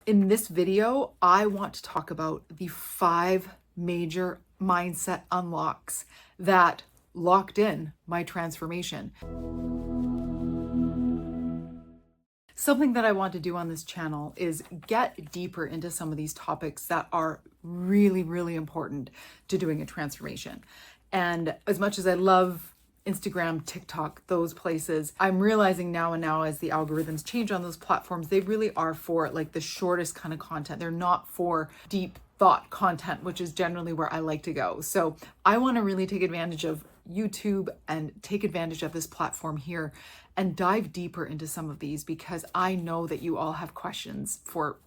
In this video, I want to talk about the 5 major mindset unlocks that locked in my transformation. Something that I want to do on this channel is get deeper into some of these topics that are really, really important to doing a transformation. And as much as I love Instagram, TikTok, those places, I'm realizing now as the algorithms change on those platforms, they really are for like the shortest kind of content. They're not for deep thought content, which is generally where I like to go. So I want to really take advantage of YouTube and take advantage of this platform here and dive deeper into some of these, because I know that you all have questions for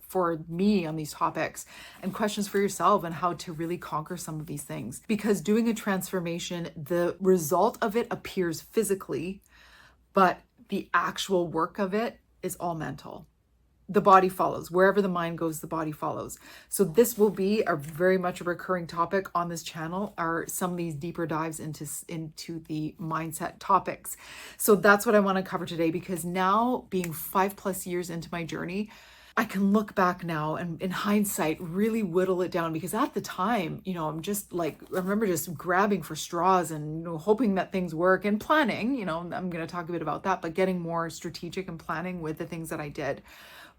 me on these topics and questions for yourself and how to really conquer some of these things. Because doing a transformation, the result of it appears physically, but the actual work of it is all mental. The body follows. Wherever the mind goes, the body follows. So this will be a very much a recurring topic on this channel, are some of these deeper dives into the mindset topics. So that's what I want to cover today, because now, being 5+ years into my journey, I can look back now and in hindsight really whittle it down, because at the time, I'm just like, I remember just grabbing for straws and hoping that things work and planning, I'm going to talk a bit about that, but getting more strategic and planning with the things that I did.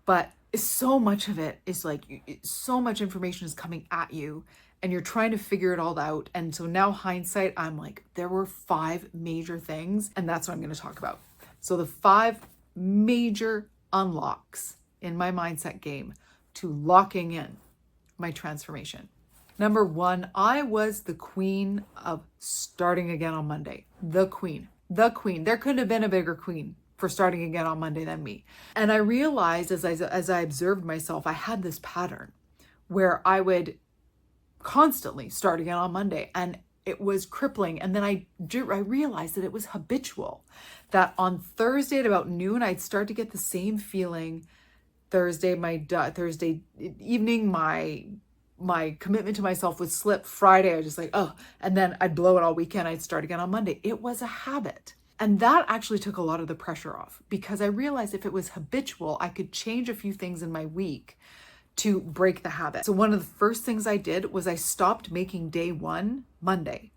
But so much of it is like, so much information is coming at you and you're trying to figure it all out. And so now hindsight, I'm like, there were 5 major things, and that's what I'm going to talk about. So the 5 major unlocks in my mindset game to locking in my transformation. Number 1, I was the queen of starting again on Monday. The queen. There couldn't have been a bigger queen for starting again on Monday than me. And I realized as I observed myself, I had this pattern where I would constantly start again on Monday, and it was crippling. And then I realized that it was habitual, that on Thursday at about noon, I'd start to get the same feeling. Thursday evening, my commitment to myself would slip. Friday, I was just like, oh, and then I'd blow it all weekend. I'd start again on Monday. It was a habit. And that actually took a lot of the pressure off, because I realized if it was habitual, I could change a few things in my week to break the habit. So one of the first things I did was I stopped making day 1 Monday.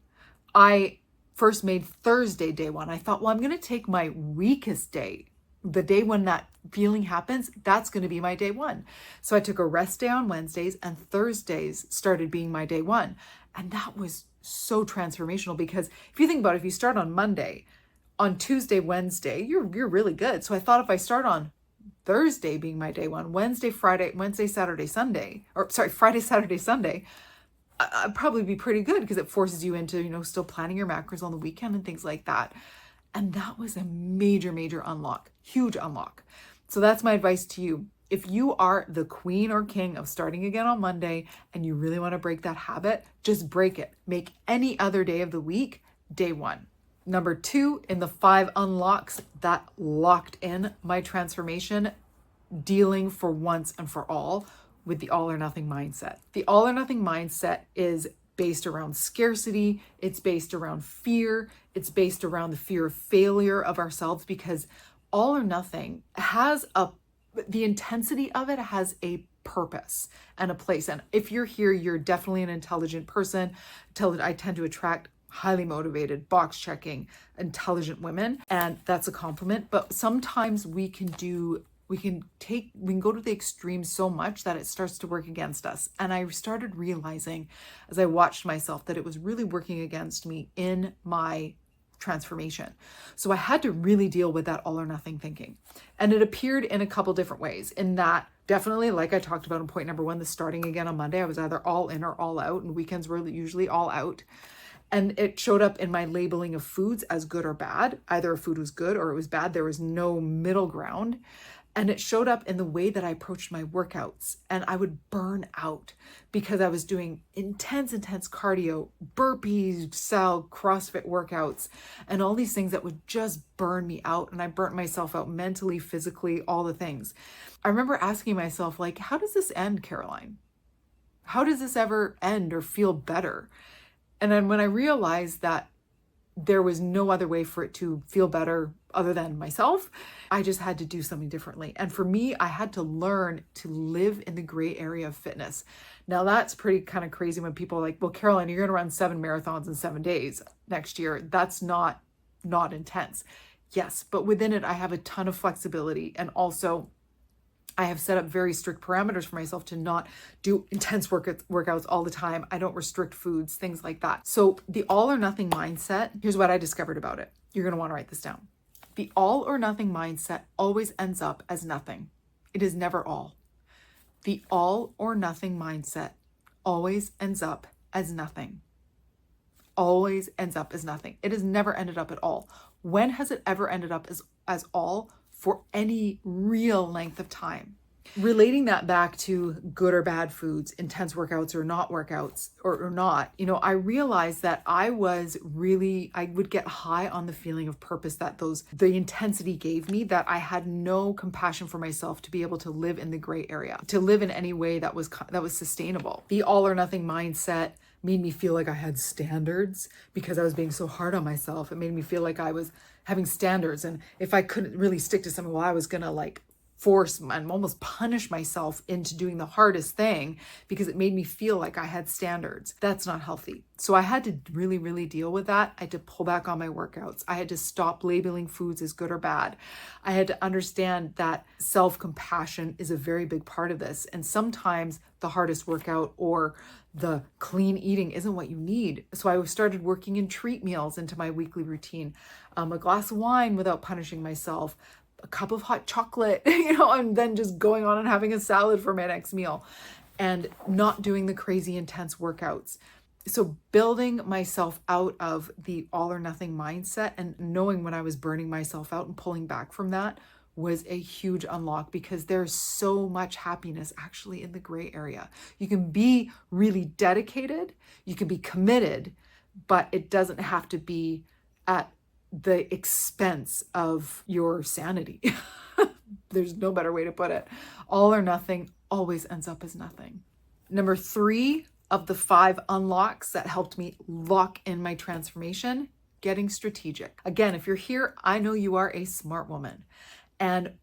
I first made Thursday day 1. I thought, well, I'm going to take my weakest day, the day when that feeling happens, that's going to be my day 1. So I took a rest day on Wednesdays, and Thursdays started being my day 1. And that was so transformational, because if you think about it, if you start on Monday, on Tuesday, Wednesday, you're really good. So I thought if I start on Thursday being my day 1, Friday, Saturday, Sunday, I'd probably be pretty good, because it forces you into, still planning your macros on the weekend and things like that. And that was a major, major unlock, huge unlock. So that's my advice to you. If you are the queen or king of starting again on Monday and you really want to break that habit, just break it. Make any other day of the week day 1. Number 2 in the 5 unlocks that locked in my transformation, dealing for once and for all with the all or nothing mindset. The all or nothing mindset is based around scarcity. It's based around fear. It's based around the fear of failure of ourselves, because all or nothing has the intensity of it has a purpose and a place. And if you're here, you're definitely an intelligent person. I tend to attract highly motivated, box checking, intelligent women, and that's a compliment. But sometimes we can go to the extreme so much that it starts to work against us. And I started realizing as I watched myself that it was really working against me in my transformation. So I had to really deal with that all or nothing thinking. And it appeared in a couple different ways. In that, definitely, like I talked about in point number 1, the starting again on Monday, I was either all in or all out, and weekends were usually all out. And it showed up in my labeling of foods as good or bad. Either a food was good or it was bad. There was no middle ground. And it showed up in the way that I approached my workouts. And I would burn out because I was doing intense cardio, burpees, style CrossFit workouts, and all these things that would just burn me out. And I burnt myself out mentally, physically, all the things. I remember asking myself, like, how does this end, Caroline? How does this ever end or feel better? And then when I realized that there was no other way for it to feel better other than myself. I just had to do something differently. And for me, I had to learn to live in the gray area of fitness. Now that's pretty kind of crazy when people are like, well, Caroline, you're going to run 7 marathons in 7 days next year. That's not intense. Yes, but within it, I have a ton of flexibility. And also I have set up very strict parameters for myself to not do intense workouts all the time. I don't restrict foods, things like that. So the all or nothing mindset, here's what I discovered about it. You're going to want to write this down. The all or nothing mindset always ends up as nothing. It is never all. The all or nothing mindset always ends up as nothing. Always ends up as nothing. It has never ended up at all. When has it ever ended up as all for any real length of time? Relating that back to good or bad foods, intense workouts or not workouts or not, I realized that I would get high on the feeling of purpose that the intensity gave me, that I had no compassion for myself to be able to live in the gray area, to live in any way that was sustainable. The all or nothing mindset made me feel like I had standards because I was being so hard on myself. It made me feel like I was having standards. And if I couldn't really stick to something, well, I was going to force and almost punish myself into doing the hardest thing because it made me feel like I had standards. That's not healthy. So I had to really, really deal with that. I had to pull back on my workouts. I had to stop labeling foods as good or bad. I had to understand that self-compassion is a very big part of this. And sometimes the hardest workout or the clean eating isn't what you need. So I started working in treat meals into my weekly routine. A glass of wine without punishing myself, a cup of hot chocolate, and then just going on and having a salad for my next meal and not doing the crazy intense workouts. So building myself out of the all or nothing mindset and knowing when I was burning myself out and pulling back from that was a huge unlock, because there's so much happiness actually in the gray area. You can be really dedicated, you can be committed, but it doesn't have to be at the expense of your sanity. There's no better way to put it. All or nothing always ends up as nothing. Number 3 of the 5 unlocks that helped me lock in my transformation, getting strategic. Again, if you're here, I know you are a smart woman. And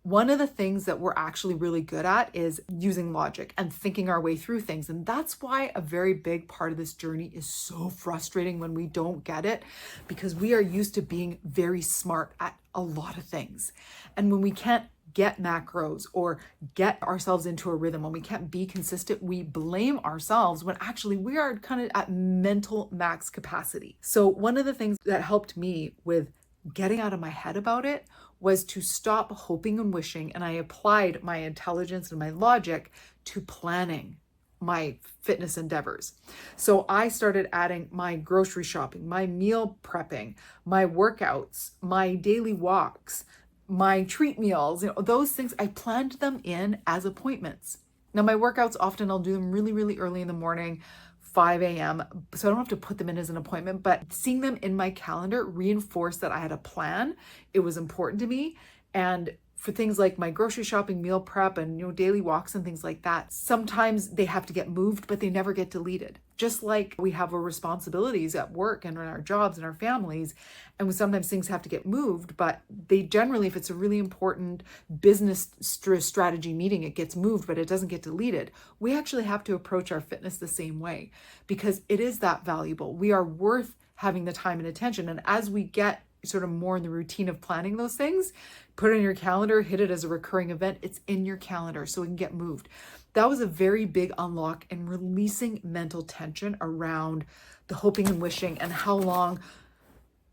one of the things that we're actually really good at is using logic and thinking our way through things. And that's why a very big part of this journey is so frustrating when we don't get it, because we are used to being very smart at a lot of things. And when we can't get macros or get ourselves into a rhythm, when we can't be consistent, we blame ourselves when actually we are kind of at mental max capacity. So one of the things that helped me with getting out of my head about it was to stop hoping and wishing, and I applied my intelligence and my logic to planning my fitness endeavors. So I started adding my grocery shopping, my meal prepping, my workouts, my daily walks, my treat meals, those things. I planned them in as appointments. Now my workouts, often I'll do them really, really early in the morning, 5 a.m. So I don't have to put them in as an appointment, but seeing them in my calendar reinforced that I had a plan. It was important to me. And for things like my grocery shopping, meal prep, and daily walks and things like that, sometimes they have to get moved, but they never get deleted. Just like we have our responsibilities at work and in our jobs and our families, and sometimes things have to get moved, but they generally, if it's a really important business strategy meeting, it gets moved, but it doesn't get deleted. We actually have to approach our fitness the same way, because it is that valuable. We are worth having the time and attention. And as we get sort of more in the routine of planning those things, put it in your calendar, hit it as a recurring event. It's in your calendar so it can get moved. That was a very big unlock in releasing mental tension around the hoping and wishing and how long,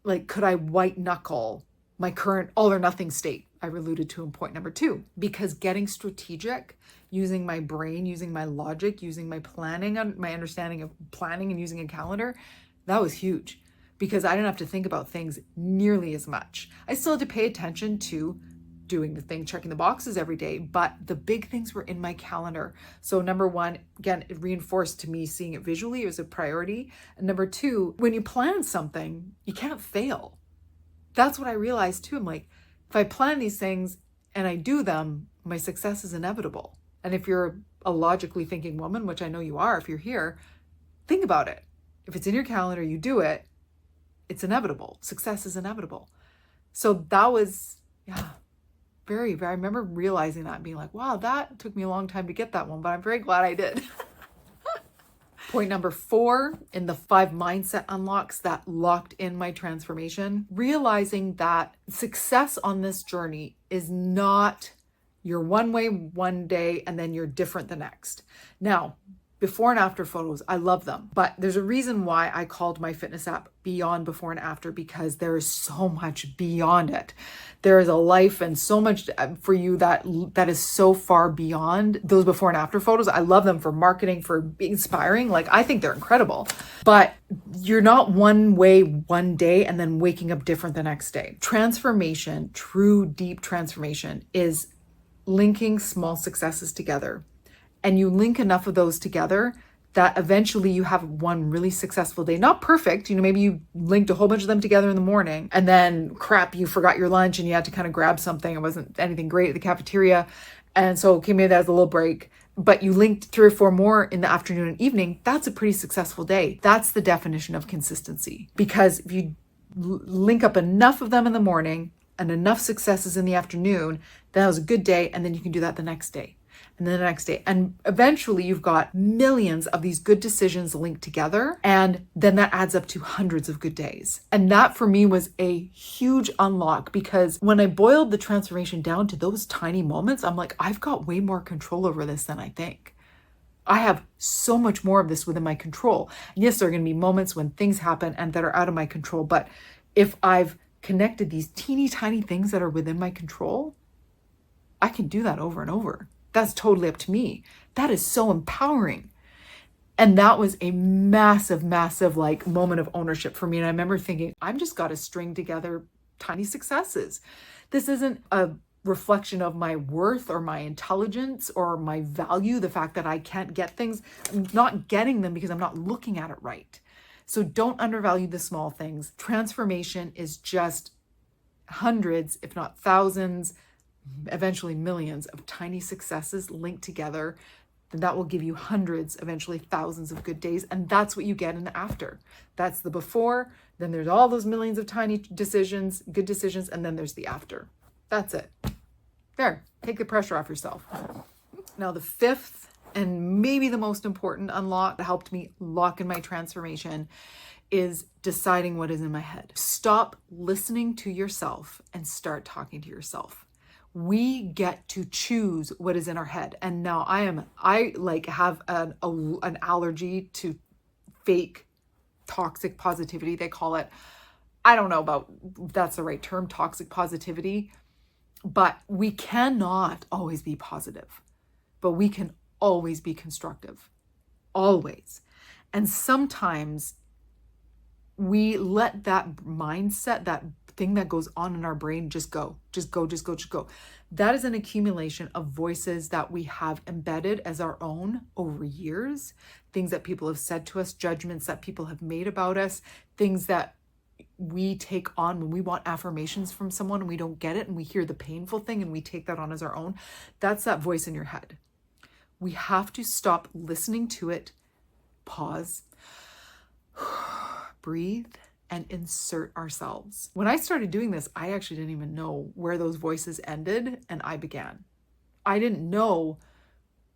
could I white knuckle my current all or nothing state I alluded to in point number 2, because getting strategic, using my brain, using my logic, using my planning, my understanding of planning and using a calendar, that was huge. Because I didn't have to think about things nearly as much. I still had to pay attention to doing the thing, checking the boxes every day, but the big things were in my calendar. So number 1, again, it reinforced to me seeing it visually as a priority. And number 2, when you plan something, you can't fail. That's what I realized too. I'm like, if I plan these things and I do them, my success is inevitable. And if you're a logically thinking woman, which I know you are, if you're here, think about it. If it's in your calendar, you do it, it's inevitable. Success is inevitable. So that was, I remember realizing that and being like, wow, that took me a long time to get that one, but I'm very glad I did. Point number 4 in the 5 mindset unlocks that locked in my transformation, realizing that success on this journey is not you're one way one day and then you're different the next. Now, before and after photos, I love them, but there's a reason why I called my fitness app Beyond Before and After, because there is so much beyond it. There is a life and so much for you that is so far beyond those before and after photos. I love them for marketing, for being inspiring. Like, I think they're incredible, but you're not one way one day and then waking up different the next day. Transformation, true deep transformation, is linking small successes together. And you link enough of those together that eventually you have one really successful day. Not perfect, maybe you linked a whole bunch of them together in the morning and then crap, you forgot your lunch and you had to kind of grab something. It wasn't anything great at the cafeteria. And so okay, maybe that was a little break, but you linked 3 or 4 more in the afternoon and evening. That's a pretty successful day. That's the definition of consistency. Because if you link up enough of them in the morning and enough successes in the afternoon, that was a good day. And then you can do that the next day. And then the next day. And eventually you've got millions of these good decisions linked together. And then that adds up to hundreds of good days. And that for me was a huge unlock, because when I boiled the transformation down to those tiny moments, I'm like, I've got way more control over this than I think. I have so much more of this within my control. And yes, there are going to be moments when things happen and that are out of my control. But if I've connected these teeny tiny things that are within my control, I can do that over and over. That's totally up to me. That is so empowering. And that was a massive, massive moment of ownership for me. And I remember thinking, I've just got to string together tiny successes. This isn't a reflection of my worth or my intelligence or my value, the fact that I can't get things. I'm not getting them because I'm not looking at it right. So don't undervalue the small things. Transformation is just hundreds, if not thousands, eventually millions of tiny successes linked together. Then that will give you hundreds, eventually thousands of good days. And that's what you get in the after. That's the before. Then there's all those millions of tiny decisions, good decisions. And then there's the after. That's it. There, take the pressure off yourself. Now, the 5th and maybe the most important unlock that helped me lock in my transformation is deciding what is in my head. Stop listening to yourself and start talking to yourself. We get to choose what is in our head. And now I have an allergy to fake toxic positivity, they call it. I don't know about if that's the right term, toxic positivity, but we cannot always be positive, but we can always be constructive, always. And sometimes we let that mindset, that thing that goes on in our brain, just go. That is an accumulation of voices that we have embedded as our own over years, things that people have said to us, judgments that people have made about us, things that we take on when we want affirmations from someone and we don't get it and we hear the painful thing and we take that on as our own. That's that voice in your head. We have to stop listening to it, pause, breathe, and insert ourselves. When I started doing this, I actually didn't even know where those voices ended and I began. I didn't know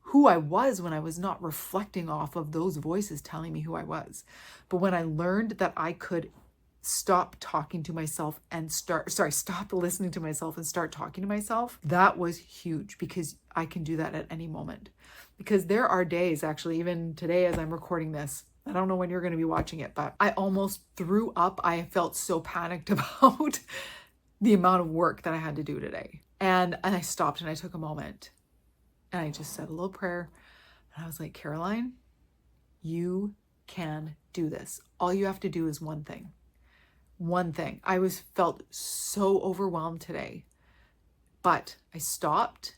who I was when I was not reflecting off of those voices telling me who I was. But when I learned that I could stop talking to myself and stop listening to myself and start talking to myself, that was huge, because I can do that at any moment. Because there are days, actually, even today as I'm recording this, I don't know when you're going to be watching it, but I almost threw up. I felt so panicked about the amount of work that I had to do today. And I stopped and I took a moment and I just said a little prayer. And I was like, Caroline, you can do this. All you have to do is one thing. One thing. I felt so overwhelmed today, but I stopped.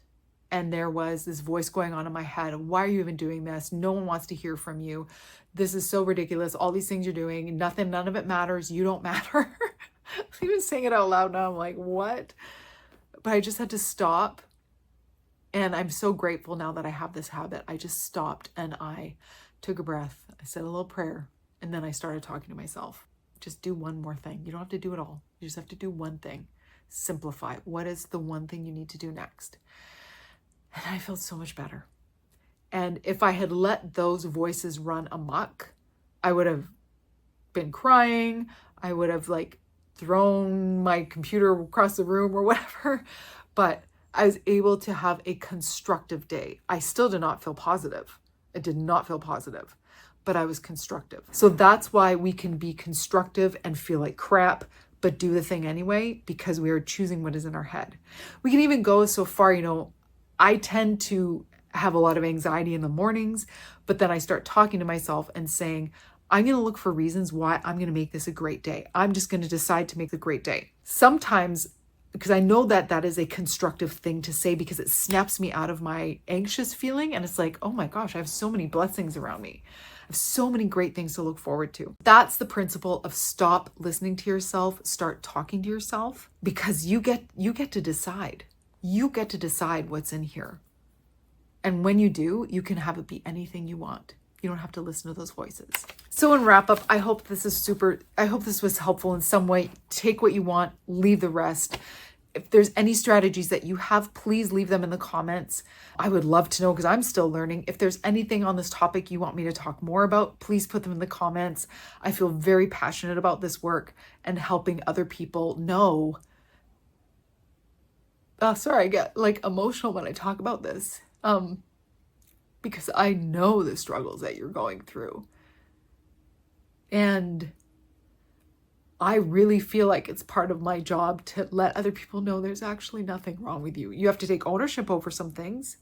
And there was this voice going on in my head. Why are you even doing this? No one wants to hear from you. This is so ridiculous. All these things you're doing, none of it matters. You don't matter. Even saying it out loud now, I'm like, what? But I just had to stop. And I'm so grateful now that I have this habit. I just stopped and I took a breath. I said a little prayer. And then I started talking to myself. Just do one more thing. You don't have to do it all. You just have to do one thing. simplify. What is the one thing you need to do next? And I felt so much better. And if I had let those voices run amok, I would have been crying. I would have like thrown my computer across the room or whatever. But I was able to have a constructive day. I still did not feel positive. I did not feel positive, but I was constructive. So that's why we can be constructive and feel like crap, but do the thing anyway, because we are choosing what is in our head. We can even go so far, I tend to have a lot of anxiety in the mornings, but then I start talking to myself and saying, I'm going to look for reasons why I'm going to make this a great day. I'm just going to decide to make a great day. Sometimes, because I know that that is a constructive thing to say, because it snaps me out of my anxious feeling. And it's like, oh my gosh, I have so many blessings around me. I have so many great things to look forward to. That's the principle of stop listening to yourself, start talking to yourself, because you get to decide. You get to decide what's in here. And when you do, you can have it be anything you want. You don't have to listen to those voices. So in wrap up, I hope this was helpful in some way. Take what you want, leave the rest. If there's any strategies that you have, please leave them in the comments. I would love to know, because I'm still learning. If there's anything on this topic you want me to talk more about, please put them in the comments. I feel very passionate about this work and helping other people know. Sorry, I get like emotional when I talk about this. Because I know the struggles that you're going through. And I really feel like it's part of my job to let other people know there's actually nothing wrong with you. You have to take ownership over some things.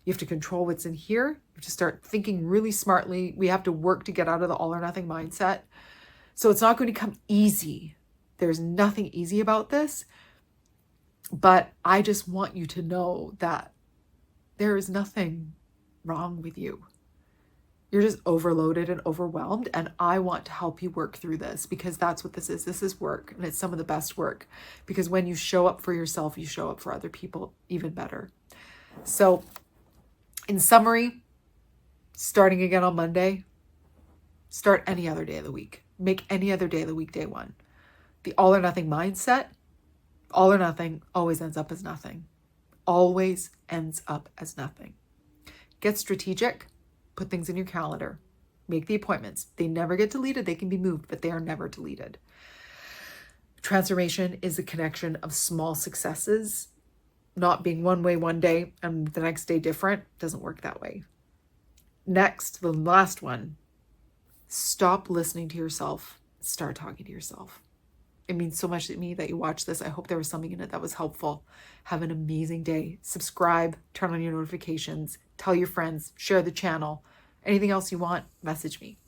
You have to control what's in here. You have to start thinking really smartly. We have to work to get out of the all or nothing mindset. So it's not going to come easy. There's nothing easy about this. But I just want you to know that there is nothing wrong with you. You're just overloaded and overwhelmed, and I want to help you work through this, because that's what this is. This is work, and it's some of the best work, because when you show up for yourself, you show up for other people even better. So in summary, starting again on Monday, start any other day of the week. Make any other day of the week day one. The all or nothing mindset, all or nothing always ends up as nothing. Always ends up as nothing. Get strategic. Put things in your calendar. Make the appointments. They never get deleted. They can be moved, but they are never deleted. Transformation is a connection of small successes, not being one way one day and the next day different. Doesn't work that way. Next, the last one, stop listening to yourself. Start talking to yourself. It means so much to me that you watch this. I hope there was something in it that was helpful. Have an amazing day. Subscribe, turn on your notifications, tell your friends, share the channel. Anything else you want, message me.